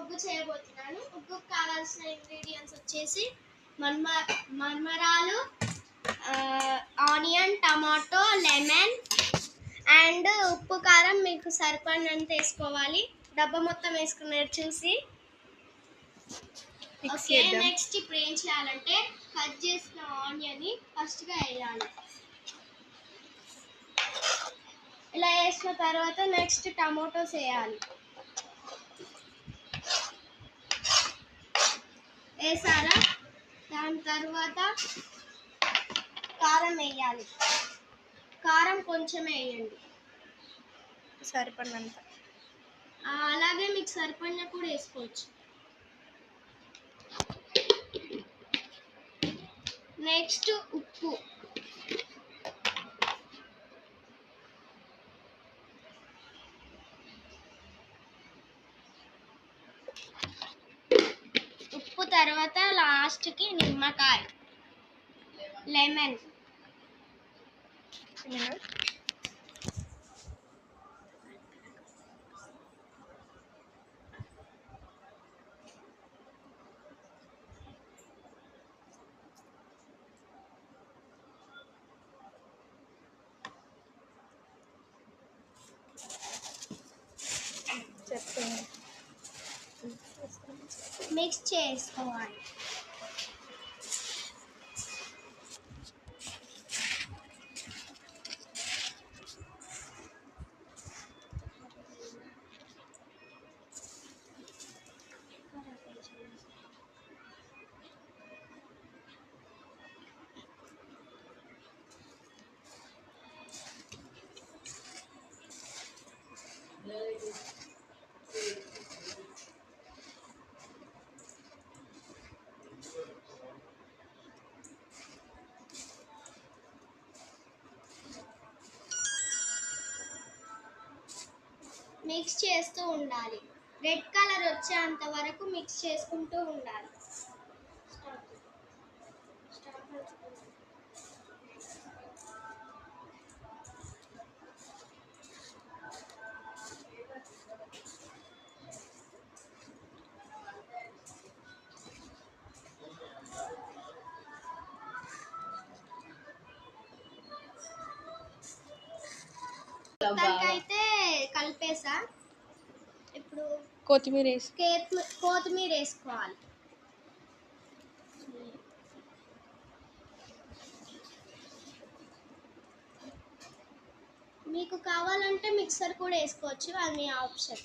ఉగ్గు చేయబోతున్నాను. ఉగ్గుకు కావాల్సిన ఇంగ్రీడియంట్స్ వచ్చేసి మర్మరాలు, ఆనియన్, టమాటో, లెమన్ అండ్ ఉప్పు కారం మీకు సరిపడినంత వేసుకోవాలి. డబ్బా మొత్తం వేసుకున్నారు చూసి. ఓకే, నెక్స్ట్ ఇప్పుడు ఏం చేయాలంటే కట్ చేసిన ఆనియన్ని ఫస్ట్గా వేయాలి. ఇలా వేసిన తర్వాత నెక్స్ట్ టమాటోస్ వేయాలి. వేసారా? దాని తర్వాత కారం వేయాలి. కారం కొంచెం వేయండి, సరిపడినంత. అలాగే మీకు సరిపడిన కూడా వేసుకోవచ్చు. నెక్స్ట్ ఉప్పు, తర్వాత లాస్ట్కి నిమ్మకాయ, లెమన్. మిక్స్ చేసుకోవాలి. మిక్స్ చేస్తూ ఉండాలి. రెడ్ కలర్ వచ్చేంత వరకు మిక్స్ చేసుకుంటూ ఉండాలి. అయితే కలిపేసా. ఇప్పుడు కొత్తిమీర వేసుకోవాలి. మీకు కావాలంటే మిక్సర్ కూడా వేసుకోవచ్చు, అది మీ ఆప్షన్.